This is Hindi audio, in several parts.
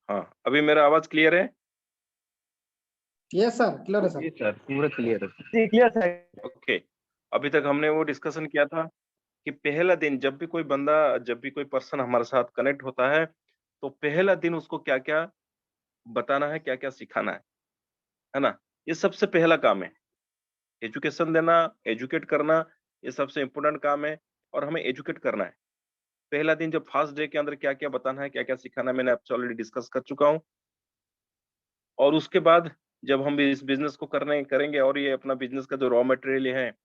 हाँ, अभी मेरा आवाज क्लियर है? यस सर, क्लियर है सर। जी सर, पूरा क्लियर है। जी क्लियर सर। ओके, अभी तक हमने वो डिस्कशन किया था कि पहला दिन जब भी कोई बंदा, जब भी कोई पर्सन हमारे साथ कनेक्ट होता है, तो पहला दिन उसको क्या-क्या बताना है, क्या-क्या सिखाना है ना? ये सबसे पहला काम है। एजुकेशन देना, एजुकेट करना, ये सबसे इम्पोर्टेंट काम है और हमें एजुकेट करना है। पहला दिन जब फर्स्ट डे के अंदर क्या-क्या बताना है, क्या-क्या सिखाना है, मैंने आपसे ऑलरेडी डिस्कस कर चुका हूँ। और उसके बाद जब हम इस बिज़नेस को करेंगे और ये अपना बिज़नेस का जो रॉ मटेरियल है,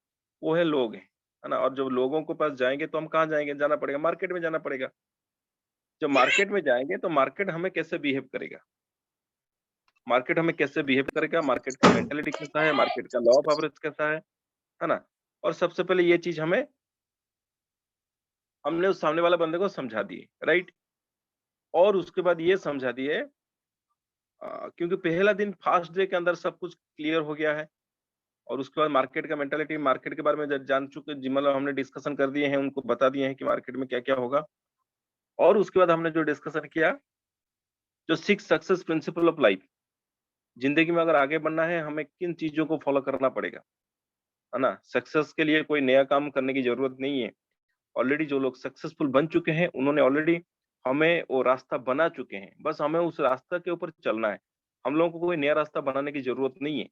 वो है लोग हैं, है ना? और जब लोगों के पास जाएँगे तो हम कहाँ जाएँगे? जाना पड़ेगा, मार्केट में जाना पड़ेगा। जब मार्केट में जाएँगे तो मार्केट हमें कैसे बिहेव करेगा? मार्केट हमें कैसे बिहेव करेगा? मार्केट का मेंटालिटी कैसा है? मार्केट का लॉ ऑफ एवरेज कैसा है ना? और सबसे पहले ये चीज़ हमने उस सामने वाले बंदे को समझा दी, राइट? और उसके बाद ये समझा दिए क्योंकि पहला दिन फर्स्ट डे के अंदर सब कुछ क्लियर हो गया है और उसके बाद मार्केट का मेंटालिटी, मार्केट के बारे में जान चुके, मतलब हमने डिस्कशन कर दिए हैं, उनको बता दिए हैं कि मार्केट में क्या-क्या होगा। और उसके बाद हमने जो डिस्कशन किया, जो 6 सक्सेस प्रिंसिपल ऑफ लाइफ, जिंदगी में अगर आगे बढ़ना है, हमें किन चीजों को फॉलो करना पड़ेगा, है ना? सक्सेस के लिए कोई नया काम करने की जरूरत नहीं है। ऑलरेडी जो लोग सक्सेसफुल बन चुके हैं, उन्होंने ऑलरेडी हमें वो रास्ता बना चुके हैं, बस हमें उस रास्ते के ऊपर चलना है। हम लोगों को कोई नया रास्ता बनाने की जरूरत नहीं है।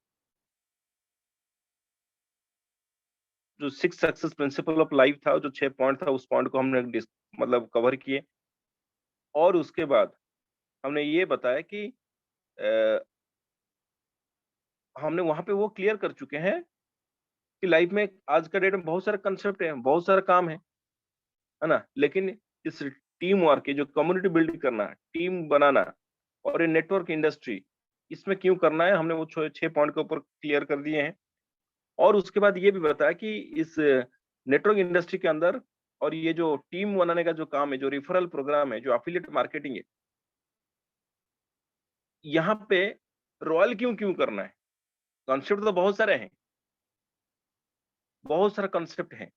जो 6 सक्सेस प्रिंसिपल ऑफ लाइफ था, जो 6 पॉइंट था, उस पॉइंट को हमने मतलब कवर किए। और उसके बाद हमने ये बताया कि अ, हमने वहां पे वो क्लियर कर चुके हैं कि लाइफ में आज का डेट में बहुत सारे कंसेप्ट हैं, बहुत सारा काम है ना? लेकिन इस टीम वर्क की जो कम्युनिटी बिल्ड करना, टीम बनाना और ये नेटवर्क इंडस्ट्री, इसमें क्यों करना है, हमने वो 6 पॉइंट के ऊपर क्लियर कर दिए हैं। और उसके बाद ये भी बताया कि इस नेटवर्क इंडस्ट्री के अंदर और ये जो टीम बनाने का जो काम है, जो रेफरल प्रोग्राम है, जो एफिलिएट मार्केटिंग है, यहाँ पे रॉयल क्यों क्यों करना है? कॉन्सेप्ट तो बहुत सारे हैं, बहुत सारा कॉन्सेप्ट है,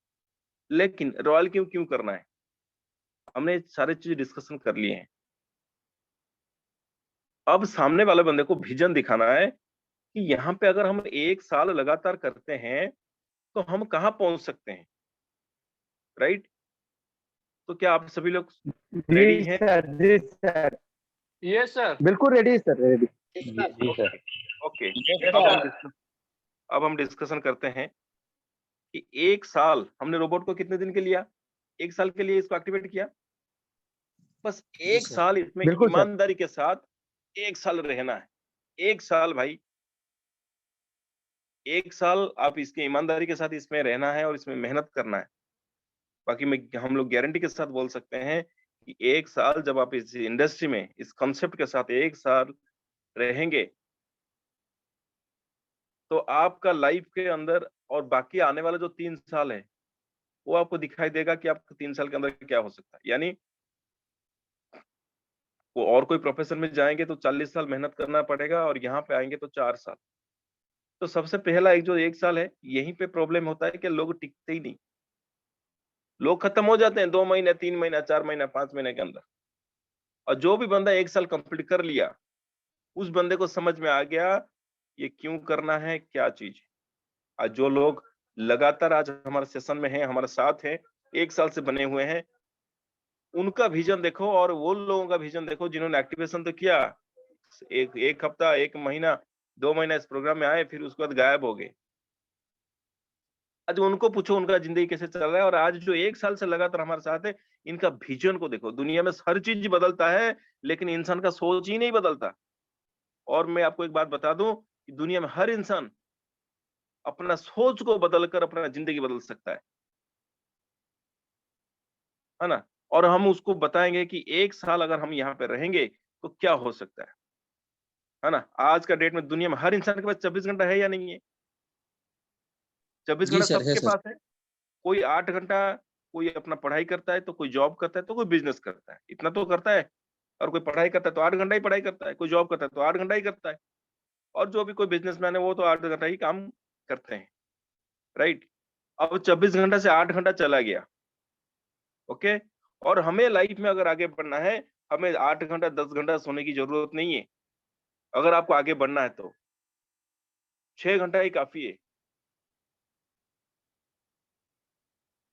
लेकिन रॉयल क्यों क्यों करना है? हमने सारे चीज डिस्कशन कर लिए हैं। अब सामने वाले बंदे को विजन दिखाना है कि यहाँ पे अगर हम 1 साल लगातार करते हैं, तो हम कहाँ पहुंच सकते हैं, राइट? तो क्या आप सभी लोग रेडी जी हैं? सर, जी सर, यस सर। बिल्कुल रेडी सर, रेडी। जी सर। ओके, Yes, अब हम डिस्कशन करते हैं कि 1 साल हमने रोबोट को कितने दिन के लिया? 1 साल के लिए इसको एक्टिवेट किया। बस 1 सर। साल इसमें बिल्कुल सर। ईमानदारी के साथ 1 साल रहना है। 1 साल भाई, 1 साल आप इसके ईमानदारी के साथ इसमें रहना है और इसमें मेहनत करना है। बाकी हम लोग गारंटी के साथ बोल सकते हैं कि 1 साल जब आप इस इंडस्ट्री में, इस कांसेप्ट के साथ 1 साल रहेंगे, तो आपका लाइफ के अंदर और बाकी आने वाला जो 3 साल है, वो आपको दिखाई देगा कि आपको 3 साल के अंदर क्या हो सकता है। यानी वो और कोई प्रोफेशन में जाएँगे तो 40 साल मेहनत करना पड़ेगा और यहाँ पे आएँगे तो 4 साल। तो सबसे पहला एक जो 1 साल है, यहीं पे प्रॉब्लम होता है कि लोग टिकते ही नहीं। लोग खत्म हो जाते हैं 2 महीने, 3 महीना, 4 महीना, 5 महीने के अंदर। और जो भी बंदा 1 साल कंप्लीट कर लिया, उस बंदे को समझ में आ गया ये क्यों करना है, क्या चीज़ है। आज जो लोग लगातार आज हमारे सेशन में हैं, हमारे साथ हैं, 1 साल से बने हुए हैं, उनका विज़न देखो और वो लोगों का विज़न देखो जिन्होंने एक्टिवेशन तो किया। 1 हफ्ता, 1 महीना, 2 महीना इस प्रोग्राम में आए, फिर उसके बाद गायब हो गए। आज उनको पूछो उनका ज़िंदगी कैसे चल रहा है और आज जो 1 साल से लगातार हमारे साथ है, इनका विज़न को देखो। दुनिया में हर चीज़ बदलता है, लेकिन इंसान का सोच ही नहीं बदलता। और मैं आपको एक बात बता दूँ कि दुनिया में हर इंसान अपना सोच को बदलकर अपना ज़िंदगी बदल सकता है ना? और हम उसको बताएँगे कि 1 साल अगर हम यहाँ पे रहेंगे, तो क्या हो सकता है ना? आज का डेट में दुनिया में हर इंसान के पास 24 घंटा है या नहीं है? 24 जी घंटा सर, है सबके सर। पास है। कोई 8 घंटा कोई अपना पढ़ाई करता है, तो कोई जॉब करता है, तो कोई बिज़नेस करता है। इतना तो करता है। और कोई पढ़ाई करता है, तो 8 घंटा ही पढ़ाई करता है। कोई जॉब करता है, तो 8 घंटा ही करता है। और जो भी कोई बिज़नेसमैन है, वो तो 8 घंटा ही काम करते हैं, राइट? अब 24 घंटा से 8 घंटा चला गया। ओके। और हमें लाइफ में अगर आगे बढ़ना है, हमें 8 घंटा 10 घंटा सोने की जरूरत नहीं है। अगर आपको आगे बढ़ना है तो 6 घंटा ही काफी है।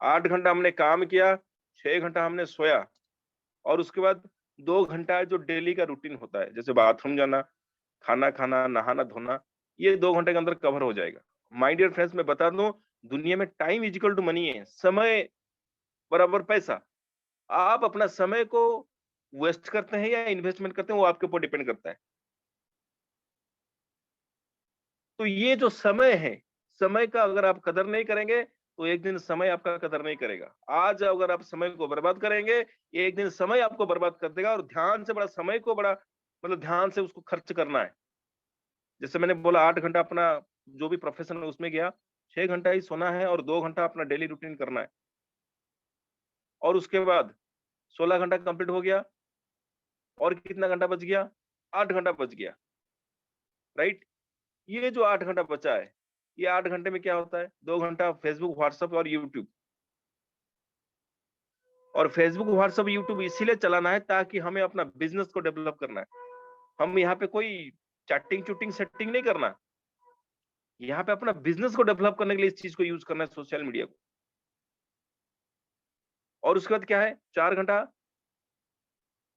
8 घंटा हमने काम किया, 6 घंटा हमने सोया, और उसके बाद 2 घंटा जो डेली का रूटीन होता है, जैसे बाथरूम जाना, खाना खाना, नहाना धोना, ये 2 घंटे के अंदर कवर हो जाएगा। माय डियर फ्रेंड्स, मैं बता दूं, दुनिया में time is equal to money है। समय बराबर पैसा। आप अपना समय को वेस्ट करते हैं या इन्वेस्टमेंट करते हैं, वो आपके ऊपर डिपेंड करता है। तो ये जो समय है, समय का अगर आप कदर नहीं करेंगे, तो एक दिन समय आपका कदर नहीं करेगा। आज अगर आप समय को बर्बाद करेंगे, एक दिन समय आपको बर्बाद कर देगा। और ध्यान से बड़ा समय को बड़ा मतलब ध्यान से उसको खर्च करना है। जैसे मैंने बोला 8 घंटा अपना जो भी प्रोफेशन है उसमें गया, 6 घंटा ही सोना है और 2 घंटा अपना डेली रूटीन करना है। और उसके बाद 16 घंटा कंप्लीट हो गया, और कितना घंटा बच गया? 8 घंटा बच गया, राइट? ये जो 8 घंटा बचा है, ये 8 घंटे में क्या होता है? 2 घंटा फेसबुक, व्हाट्सएप और यूट्यूब। और फेसबुक, व्हाट्सएप, यूट्यूब इसीलिए चलाना है ताकि हमें अपना बिजनेस को डेवलप करना है। हम यहाँ पे कोई चैटिंग चूटिंग सेटिंग नहीं करना। यहाँ पे अपना बिजनेस को डेवलप करने के लिए इस चीज को यूज करना है, सोशल मीडिया को। और उसके बाद क्या है? 4 घंटा,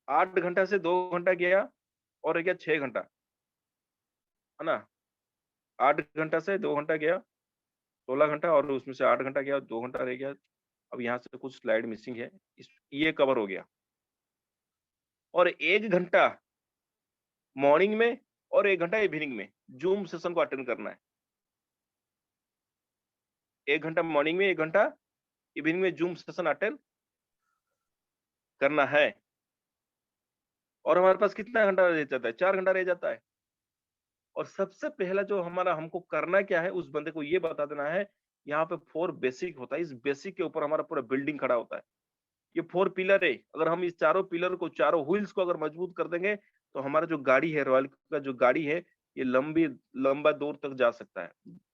8 घंटा से 2 घंटा गया, और रह गया 6 घंटा, है ना? 8 घंटा से 2 घंटा गया, 16 घंटा, और उसमें से 8 घंटा गया, 2 घंटा रह गया। अब यहाँ से कुछ स्लाइड मिसिंग है, ये कवर हो गया। और 1 घंटा मॉर्निंग में और 1 घंटा इवनिंग में जूम सेशन को अटेंड करना है। 1 घंटा मॉर्निंग में, 1 घंटा इवनिंग में जूम सेशन अटेंड करना है। और हमारे पास कितना घंटा रह जाता है? 4 घंटा रह जाता है। और सबसे पहला जो हमारा हमको करना क्या है, उस बंदे को ये बता देना है। यहाँ पे 4 बेसिक होता है, इस बेसिक के ऊपर हमारा पूरा बिल्डिंग खड़ा होता है। ये 4 पिलर है। अगर हम इस चारों पिलर को, चारों व्हील्स को अगर मजबूत कर देंगे, तो हमारा जो गाड़ी है, रॉयल का जो गाड़ी है, ये लंबा दूर तक जा सकता है।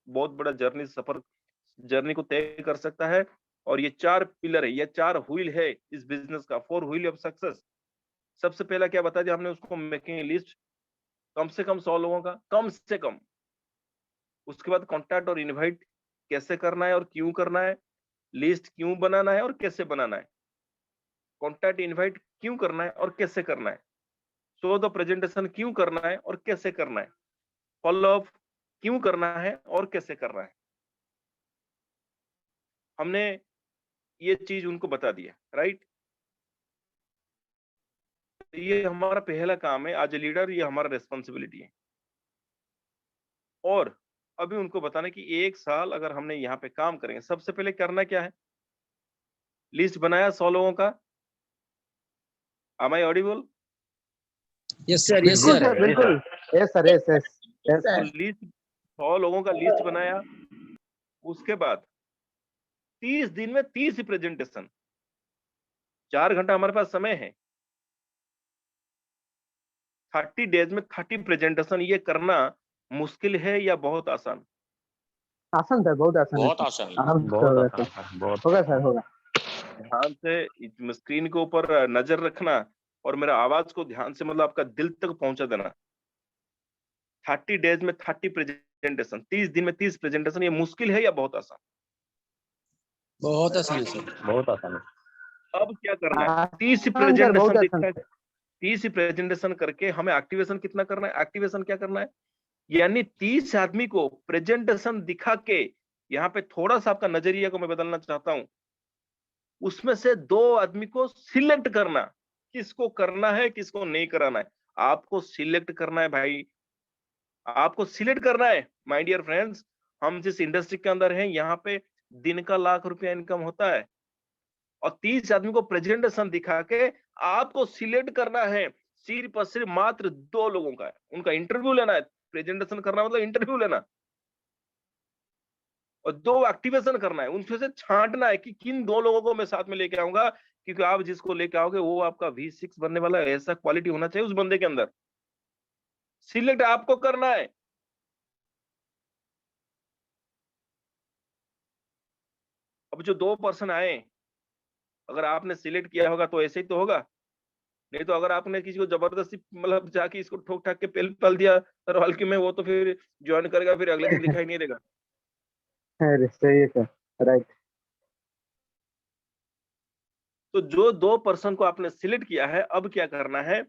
बहुत बड़ा जर्नी को तय कर सकता है। और ये 4 पिलर है, ये 4 व्हील है इस बिजनेस का, 4 व्हील ऑफ सक्सेस। सबसे पहला क्या बता दिया हमने उसको? मेकिंग लिस्ट, कम से कम 100 लोगों का, कम से कम। उसके बाद कॉन्टैक्ट और इनवाइट कैसे करना है और क्यों करना है, लिस्ट क्यों बनाना है और कैसे बनाना है, कॉन्टैक्ट इनवाइट क्यों करना है और कैसे करना है, शो द प्रेजेंटेशन क्यों करना है और कैसे करना है, फॉलो अप क्यों करना है और कैसे करना है। हमने ये चीज उनको बता दिया, राइट? ये हमारा पहला काम है एज ए लीडर, ये हमारा रेस्पॉन्सिबिलिटी है। और अभी उनको बताना कि 1 साल अगर हमने यहाँ पे काम करेंगे, सबसे पहले करना क्या है? लिस्ट बनाया 100 लोगों का। Am I audible? Yes, sir. Yes, बिल्कुल sir. सर, बिल्कुल। Yes sir, yes yes yes. तो लिस्ट 100 लोगों का लिस्ट बनाया। उसके बाद 30 दिन में 30 प्रेजेंटेशन। 4 घंटा हमारे पास समय है। 30 डेज में 30 प्रेजेंटेशन। ये करना मुश्किल है या बहुत आसान? आसान सर, बहुत आसान है बहुत सर। आसान है। आराम से बहुत होगा आसान सर, है, बहुत होगा सर, होगा। ध्यान से स्क्रीन के ऊपर नजर रखना, और मेरा आवाज को ध्यान से मतलब आपका दिल तक पहुंचा देना। 30 डेज में 30 प्रेजेंटेशन, 30 दिन में 30 प्रेजेंटेशन। ये मुश्किल है या बहुत आसान? बहुत आसान है सर। बहुत आसान है। अब क्या करना है? 30 आसान सर, बहुत प्रेजेंटेशन आसान दिखा है, सर। 30 प्रेजेंटेशन करके हमें एक्टिवेशन कितना करना है? एक्टिवेशन क्या करना है? यानी 30 आदमी को प्रेजेंटेशन दिखा के, यहाँ पे थोड़ा सा आपका नजरिया को मैं बदलना चाहता हूं। उसमें से 2 आदमी को सिलेक्ट करना, किसको करना है किसको नहीं कराना है। आपको सिलेक्ट करना है भाई, आपको सिलेक्ट करना है। माय डियर फ्रेंड्स, हम जिस इंडस्ट्री के अंदर हैं, यहाँ पे दिन का लाख रुपया इनकम होता है। और 30 आदमी को प्रेजेंटेशन दिखा के आपको सिलेक्ट करना है। सिर्फ और सिर्फ मात्र 2 लोगों का है, उनका इंटरव्यू लेना है। प्रेजेंटेशन करना मतलब इंटरव्यू लेना। और 2 एक्टिवेशन करना है, उनसे से छांटना है कि किन 2 लोगों को मैं साथ में लेके आऊंगा। क्योंकि आप जिसको लेके आओगे वो आपका V6 बनने वाला है। ऐसा क्वालिटी होना चाहिए उस बंदे के अंदर। सिलेक्ट आपको करना है। अब जो 2 पर्सन आए, अगर आपने सिलेक्ट किया होगा तो ऐसे ही तो होगा, नहीं तो अगर आपने किसी को जबरदस्ती मतलब जाके इसको ठोक ठाक के पेल पल दिया सर हल्के में, वो तो फिर ज्वाइन करेगा, फिर अगले दिन दिखाई नहीं देगा। अरे सही है सर, राइट। तो जो 2 पर्सन को आपने सिलेक्ट किया है, अब क्या करना है,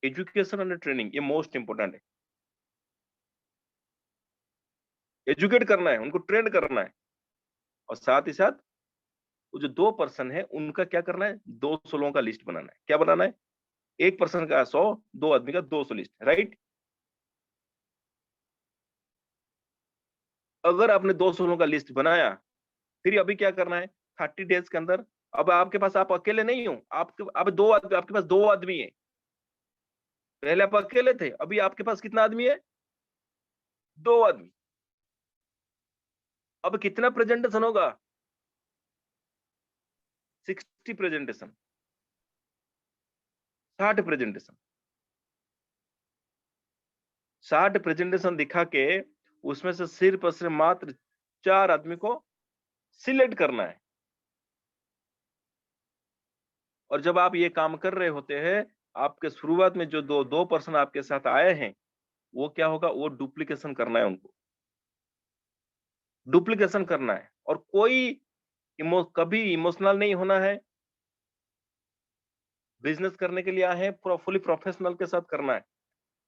एजुकेशन एंड ट्रेनिंग, ये मोस्ट इंपोर्टेंट है। एजुकेट करना है, उनको ट्रेन करना है, और साथ ही साथ वो जो 2 पर्सन है उनका क्या करना है, 200 लोगों का लिस्ट बनाना है। क्या बनाना है? 1 पर्सन का 100, 2 आदमी का 200 लिस्ट, राइट? अगर आपने 200 लोगों का लिस्ट बनाया, फिर अभी क्या करना है, 30 डेज के अंदर, अब आपके पास आप अकेले नहीं हो, आपके अब 2 आदमी, आपके पास 2 आदमी है। पहले आप अकेले थे, अभी आपके पास कितना आदमी है? 2 आदमी। अब कितना प्रेजेंटेशन होगा? 60 प्रेजेंटेशन, 60 प्रेजेंटेशन। 60 प्रेजेंटेशन दिखा के उसमें से सिर्फ और सिर्फ मात्र 4 आदमी को सिलेक्ट करना है। और जब आप ये काम कर रहे होते हैं, आपके शुरुआत में जो 2 पर्सन आपके साथ आए हैं, वो क्या होगा, वो डुप्लीकेशन करना है उनको। डुप्लीकेशन करना है, और कोई कभी इमोशनल नहीं होना है। बिजनेस करने के लिए आए हैं, पूरा फुली प्रोफेशनल के साथ करना है।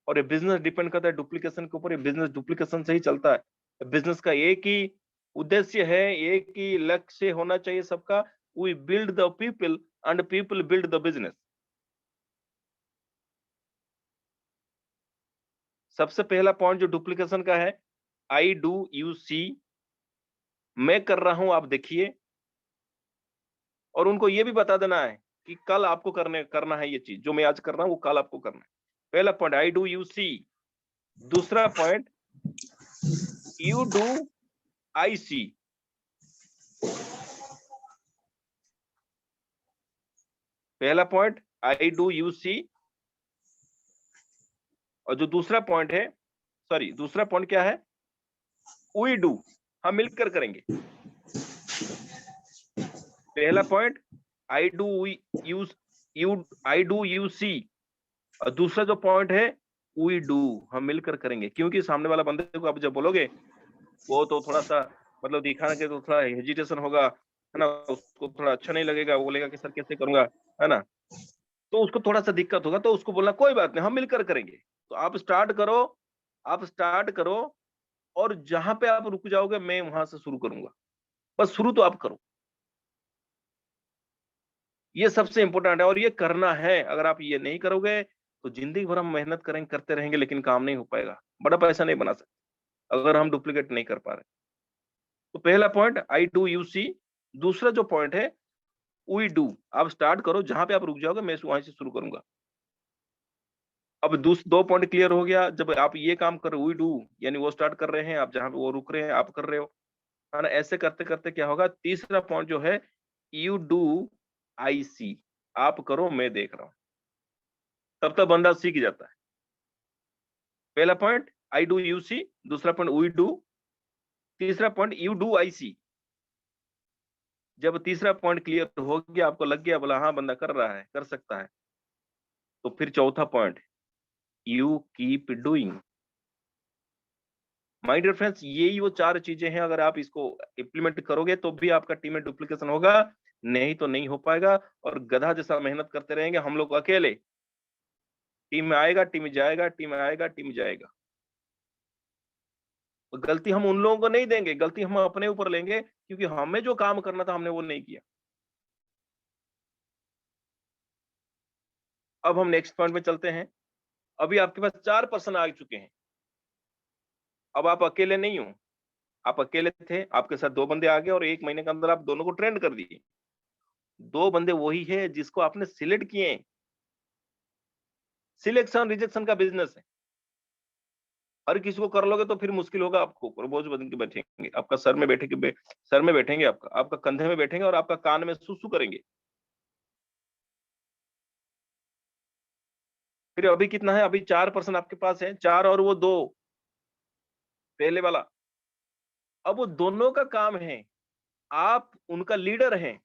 और ये बिजनेस डिपेंड करता है डुप्लीकेशन के ऊपर, ये बिजनेस डुप्लीकेशन से ही चलता है। बिजनेस का एक ही उद्देश्य है, एक ही लक्ष्य होना चाहिए सबका, we build the people and people build the business. सबसे पहला पॉइंट जो डुप्लीकेशन का है, आई डू यू सी, मैं कर रहा हूं आप देखिए, और उनको ये भी बता देना है कि कल आपको करना है, ये चीज जो मैं आज कर रहा हूं वो कल आपको करना है। पहला पॉइंट आई डू यू सी। दूसरा पॉइंट यू डू आई सी। पहला point I do you see, और जो दूसरा पॉइंट है, सॉरी दूसरा पॉइंट क्या है, वी डू, हम मिलकर करेंगे। पहला point I do you I do you see, और दूसरा जो पॉइंट है वी डू, हम मिलकर करेंगे। क्योंकि सामने वाला बंदे को आप जब बोलोगे, वो तो थोड़ा सा मतलब दिखाने के तो थोड़ा हेजिटेशन होगा, है ना, उसको थोड़ा अच्छा नहीं लगेगा, वो बोलेगा कि सर कैसे करूंगा, है ना, तो उसको थोड़ा सा दिक्कत होगा। तो उसको बोलना कोई बात नहीं, हम मिलकर करेंगे। तो आप स्टार्ट करो, आप स्टार्ट करो, और जहां पे आप रुक जाओगे मैं वहां से शुरू करूंगा। बस शुरू तो आप करो, ये सबसे इंपॉर्टेंट है, और ये करना है। अगर आप ये नहीं करोगे तो जिंदगी भर हम मेहनत करेंगे, करते रहेंगे, लेकिन काम नहीं हो पाएगा, बड़ा पैसा नहीं बना सकते अगर हम डुप्लीकेट नहीं कर पा रहे। तो पहला पॉइंट आई डू यू सी, दूसरा जो पॉइंट है वी डू, आप स्टार्ट करो, जहां पे आप रुक जाओगे मैं वहीं से शुरू करूंगा। अब 2 पॉइंट क्लियर हो गया। जब आप ये काम कर रहे हो वी डू, यानी वो स्टार्ट कर रहे हैं, आप जहां पे वो रुक रहे हैं आप कर रहे हो, है ना। ऐसे करते करते क्या होगा, तीसरा पॉइंट जो है यू डू आई सी, आप करो मैं देख रहा हूं, तब तक बंदा सीख जाता है। पहला पॉइंट आई डू यू सी, दूसरा पॉइंट वी डू, तीसरा पॉइंट यू डू आई सी। जब तीसरा पॉइंट क्लियर हो गया, आपको लग गया बोला हाँ बंदा कर रहा है, कर सकता है, तो फिर चौथा point you keep doing. My dear friends, यही वो 4 चीजें हैं, अगर आप इसको इंप्लीमेंट करोगे तो भी आपका टीम में डुप्लीकेशन होगा, नहीं तो नहीं हो पाएगा। और गधा जैसा मेहनत करते रहेंगे हम लोग अकेले, टीम में आएगा टीम में जाएगा, टीम में आएगा टीम में जाएगा। तो गलती हम उन लोगों को नहीं देंगे, गलती हम अपने ऊपर लेंगे, क्योंकि हमें जो काम करना था हमने वो नहीं किया। अब हम नेक्स्ट पॉइंट में चलते हैं। अभी आपके पास 4 पर्सन आ चुके हैं, अब आप अकेले नहीं हो। आप अकेले थे, आपके साथ 2 बंदे आ गए, और 1 महीने के अंदर आप दोनों को ट्रेंड कर दिए। 2 बंदे वही है जिसको आपने सिलेक्ट किए हैं। सिलेक्शन रिजेक्शन का बिजनेस है, हर किसी को कर लोगे तो फिर मुश्किल होगा, आपको बोझ बन के बैठेंगे, आपका सर में बैठेंगे, सर में बैठेंगे, आपका कंधे में बैठेंगे, और आपका कान में सुसु करेंगे। फिर अभी कितना है, अभी 4 पर्सन आपके पास है, 4 और वो 2 पहले वाला। अब वो दोनों का काम है, आप उनका लीडर हैं।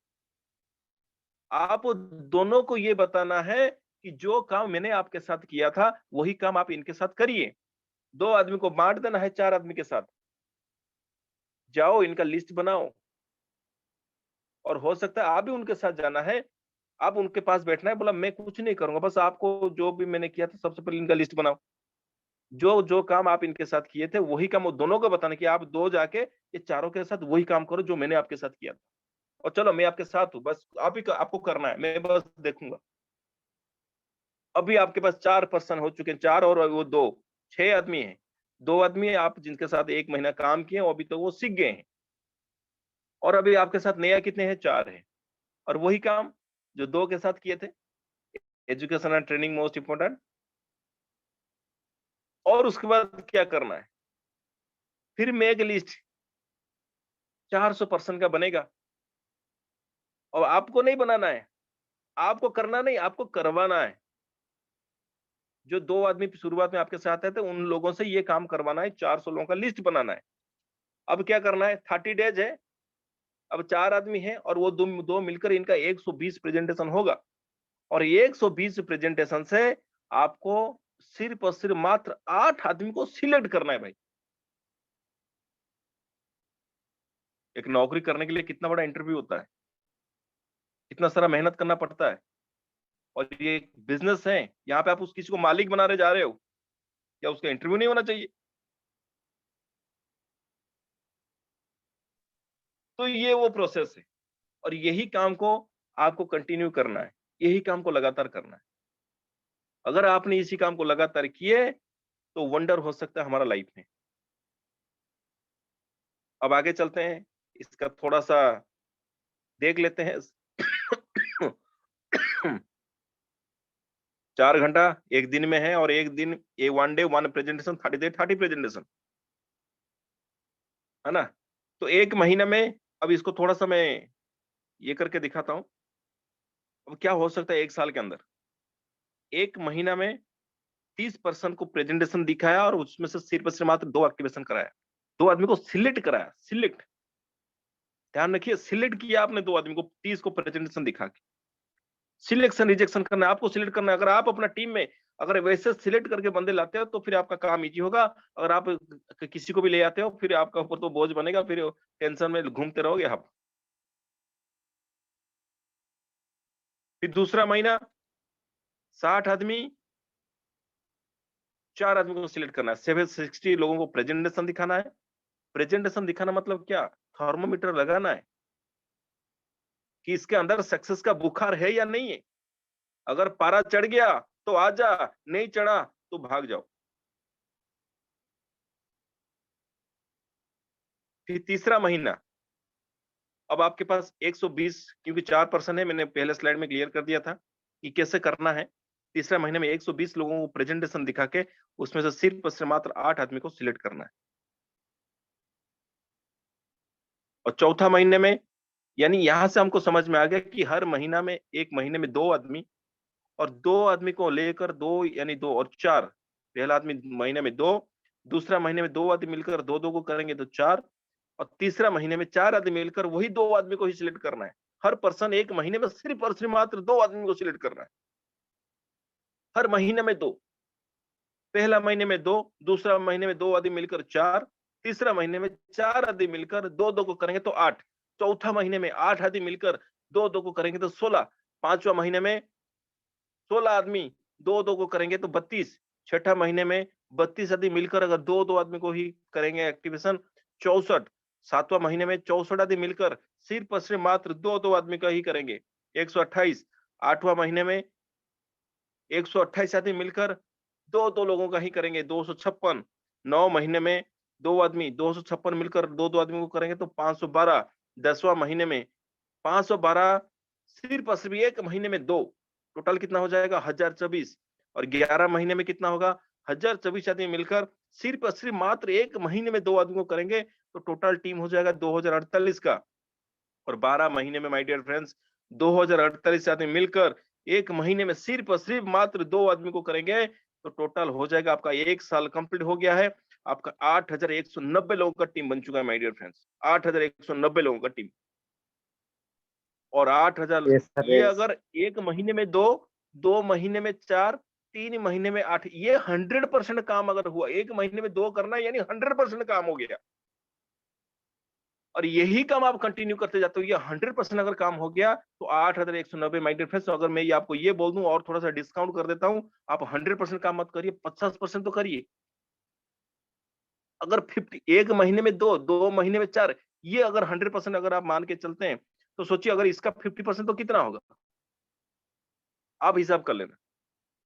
आप दोनों को ये बताना है कि जो काम मैंने आपके साथ किया था वही काम आप इनके साथ करिए। 2 आदमी को बांट देना है 4 आदमी के साथ। जाओ इनका लिस्ट बनाओ और हो सकता है आप भी उनके साथ जाना है। आप उनके पास बैठना है, बोला मैं कुछ नहीं करूंगा, बस आपको जो भी मैंने किया था सबसे पहले इनका लिस्ट बनाओ। जो जो काम आप इनके साथ किए थे वही काम वो दोनों को बताना कि आप 2 जाके ये चारों के साथ वही काम करो जो मैंने आपके साथ किया था। और चलो मैं आपके साथ हूँ, बस आपको करना है, मैं बस देखूंगा। अभी आपके पास 4 पर्सन हो चुके हैं, 4 और वो 2, 6 आदमी हैं। 2 आदमी आप जिनके साथ 1 महीना काम किए और अभी तो वो सीख गए हैं। और अभी आपके साथ नया कितने हैं? 4 हैं। और वही काम जो 2 के साथ किए थे, education and training most important. और उसके बाद क्या करना है? फिर मेक लिस्ट 400 पर्सन का बनेगा। और आपको नहीं बनाना है, आपको करना नहीं, आपको करवाना है। जो 2 आदमी शुरुआत में आपके साथ आए थे उन लोगों से ये काम करवाना है, 400 लोगों का लिस्ट बनाना है। अब क्या करना है? 30 डेज है। अब 4 आदमी हैं और वो 2 मिलकर इनका 120 प्रेजेंटेशन होगा। और 120 प्रेजेंटेशन से आपको सिर्फ और सिर्फ मात्र 8 आदमी को सिलेक्ट करना है भाई। एक नौकरी करने के लिए कितना बड़ा इंटरव्यू होता है, कितना सारा मेहनत करना पड़ता है। और ये बिजनेस है, यहाँ पे आप उस किसी को मालिक बनाने जा रहे हो, क्या उसका इंटरव्यू नहीं होना चाहिए? तो ये वो प्रोसेस है और यही काम को आपको कंटिन्यू करना है, यही काम को लगातार करना है। अगर आपने इसी काम को लगातार किए तो वंडर हो सकता है हमारा लाइफ में। अब आगे चलते हैं, इसका थोड़ा सा देख लेते हैं। 4 घंटा एक दिन में है और एक दिन ये 1 डे 1 प्रेजेंटेशन, 30 डे 30 प्रेजेंटेशन, है ना? तो 1 महीने में अब इसको थोड़ा सा मैं ये करके दिखाता हूँ। अब क्या हो सकता है 1 साल के अंदर? 1 महीना में 30% को प्रेजेंटेशन दिखाया और उसमें से सिर्फ और सिर्फ मात्र 2 एक्टिवेशन कराया। 2 आदमी को सिलेक्ट कराया, सिलेक्ट। ध्यान रखिए, सिलेक्ट किया आपने 2 आदमी को 30 को प्रेजेंटेशन दिखा के। सिलेक्शन रिजेक्शन करना है, आपको सिलेक्ट करना है। अगर आप अपना टीम में अगर वैसे सिलेक्ट करके बंदे लाते हो तो फिर आपका काम इजी होगा। अगर आप किसी को भी ले आते हो फिर आपका ऊपर तो बोझ बनेगा, फिर टेंशन में घूमते रहोगे आप। फिर दूसरा महीना 60 आदमी, 4 आदमी को सिलेक्ट करना है। 760 लोगों को प्रेजेंटेशन दिखाना है। प्रेजेंटेशन दिखाना मतलब क्या? थर्मोमीटर लगाना है कि इसके अंदर सक्सेस का बुखार है या नहीं है। अगर पारा चढ़ गया तो आजा, नहीं चढ़ा तो भाग जाओ। फिर तीसरा महीना, अब आपके पास 120, क्योंकि 4 पर्सन है, मैंने पहले स्लाइड में क्लियर कर दिया था कि कैसे करना है। तीसरा महीने में 120 लोगों को प्रेजेंटेशन दिखा के उसमें से सिर्फ और सिर्फ मात्र 8 आदमी को सिलेक्ट करना है। और चौथा महीने में, यानी यहां से हमको समझ में आ गया कि हर महीना में, एक महीने में 2 आदमी, और 2 आदमी को लेकर 2 यानी 2 और 4। पहला आदमी महीने में 2, दूसरा महीने में 2 आदमी मिलकर 2-2 को करेंगे तो 4, और तीसरा महीने में 4 आदमी मिलकर वही 2 आदमी को ही सिलेक्ट करना है। हर पर्सन एक महीने में सिर्फ और सिर्फ मात्र 2 आदमी को सिलेक्ट करना है। हर महीने में 2। पहला महीने में 2, दूसरा महीने में 2 आदमी मिलकर 4, तीसरा महीने में 4 आदमी मिलकर 2-2 को करेंगे तो 8, चौथा महीने में 8 आदमी मिलकर 2-2 को करेंगे तो 16, पांचवा महीने में 16 आदमी 2-2 को करेंगे तो 32, छठा महीने में 32 आदमी मिलकर अगर 2-2 आदमी को ही करेंगे एक्टिवेशन, 64, सातवां महीने में 64 आदमी मिलकर सिर्फ और सिर्फ मात्र 2-2 आदमी का ही करेंगे, 128, आठवां महीने में 128 आदमी मिलकर 2-2 लोगों का ही करेंगे, 256, 9 महीने में 2 आदमी 256 मिलकर 2-2 आदमी को करेंगे तो 512, 10वां महीने में 512 सिर्फ और सिर्फ एक महीने में 2, टोटल कितना हो जाएगा? 1024, और 11 महीने में कितना होगा? 1024 आदमी मिलकर सिर्फ और सिर्फ मात्र एक महीने में 2 आदमी को करेंगे तो टोटल टीम हो जाएगा 2048 का। और 12 महीने में माय डियर फ्रेंड्स 2048 आदमी मिलकर एक महीने में सिर्फ और सिर्फ मात्र 2 आदमी को करेंगे तो टोटल हो जाएगा आपका 1 साल कंप्लीट हो गया है। आपका 8190 लोगों का टीम बन चुका है माय डियर फ्रेंड्स, 8190 लोगों का टीम। और 8,000 Yes, sir. ये Yes. अगर 1 महीने में 2 महीने में 4, 3 महीने में 8, ये 100% काम अगर हुआ, 1 महीने में 2 करना यानी 100% काम हो गया। और यही काम आप कंटिन्यू करते जाते हो, ये 100% अगर काम हो गया तो 8,190 माय डियर फ्रेंड्स। अगर मैं ये आपको ये बोल दूं और थोड़ा सा डिस्काउंट कर देता हूं, आप 100% काम मत करिए, 50% तो करिए। अगर 50 1 महीने में 2 महीने में 4, ये अगर 100% अगर आप मान के चलते हैं, तो सोचिए अगर इसका 50% तो कितना होगा? आप हिसाब कर लेना।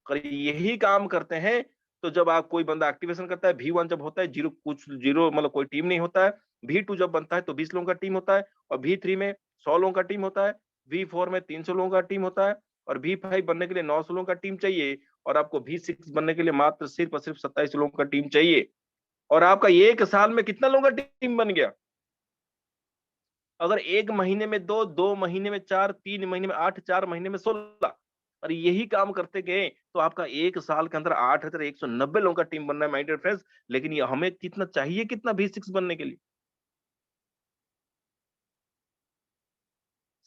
अगर यही काम करते हैं, तो जब आप कोई बंदा एक्टिवेशन करता है, V1 जब होता है, 0 मतलब कोई टीम नहीं होता है, V2 जब बनता है तो 20 लोगों का टीम होता है और V3 में 100 लोगों का टीम होता है, V4 में 300 लोगों का टीम होता है और V5 बनने के लिए 900 लोगों का टीम चाहिए और आपको V6 बनने के लिए मात्र सिर्फ और सिर्फ 27 लोगों का टीम चाहिए। और आपका 1 साल में कितना लोगों का टीम बन गया? अगर 1 महीने में 2 महीने में 4, 3 महीने में 8, 4 महीने में 16 और यही काम करते गए तो आपका 1 साल के अंदर 8,190 लोगों का टीम बनना है माय डियर फ्रेंड्स। लेकिन ये हमें कितना चाहिए, कितना V6 बनने के लिए?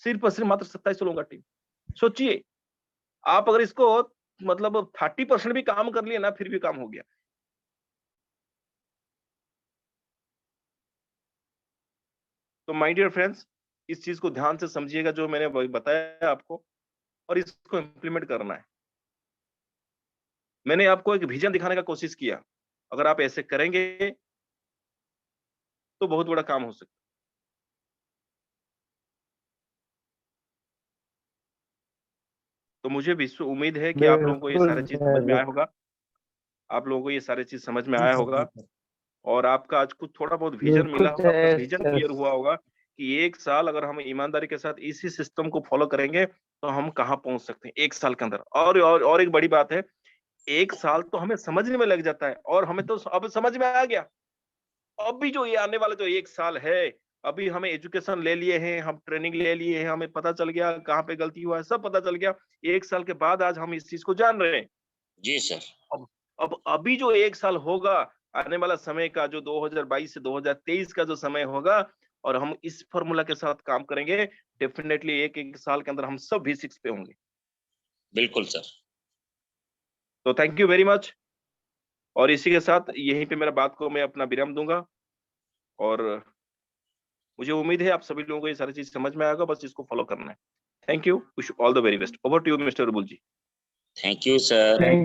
सिर्फ और सिर्फ मात्र 27 लोगों का टीम। सोचिए, आप अगर इसको मतलब 30% भी काम कर लिए ना, फिर भी काम हो गया। तो माय डियर फ्रेंड्स, इस चीज को ध्यान से समझिएगा जो मैंने बताया आपको, और इसको इम्प्लीमेंट करना है। मैंने आपको एक विजन दिखाने का कोशिश किया। अगर आप ऐसे करेंगे तो बहुत बड़ा काम हो सकता है। तो मुझे उम्मीद है कि आप लोगों को ये सारी बिल्कुल चीज समझ में सर। आया होगा। आप लोगों को ये सारी चीज समझ में जी आया सर, होगा जी सर। और आपका आज कुछ थोड़ा बहुत विजन बिल्कुल मिला होगा, आपका विजन सर। क्लियर हुआ होगा कि 1 साल अगर हम ईमानदारी के साथ इसी सिस्टम को फॉलो करेंगे तो हम कहाँ पहुंच सकते हैं 1 साल के अंदर। और एक बड़ी बात है, 1 साल तो हमें समझने में लग जाता है और हमें तो अब समझ में आ गया। अभी जो ये आने वाला जो 1 साल है, अभी हमें एजुकेशन ले लिए हैं, हम ट्रेनिंग ले लिए हैं, हमें पता चल गया कहाँ पे गलती हुआ है, सब पता चल गया। 1 साल के बाद आज हम इस चीज को जान रहे हैं। जी सर। अब अभी जो 1 साल होगा, आने वाला समय का जो 2022 से 2023 का जो समय होगा और हम इस फ़ॉर्मूला के साथ काम करेंगे, डेफिनिटली 1-1 साल के अंदर हम सब V6 पे होंगे। बिल्कुल सर। तो थैंक यू वेरी मच और इसी के साथ यहीं पे मेरा बात को मैं अपना विराम दूँगा और मुझे उम्मीद है आप सभी लोगों को ये सारी चीज़ समझ में आएगा, बस इसको फॉलो करना है। Thank you, wish you all the very best. Over to you mister Rubul ji. Thank you sir. Thank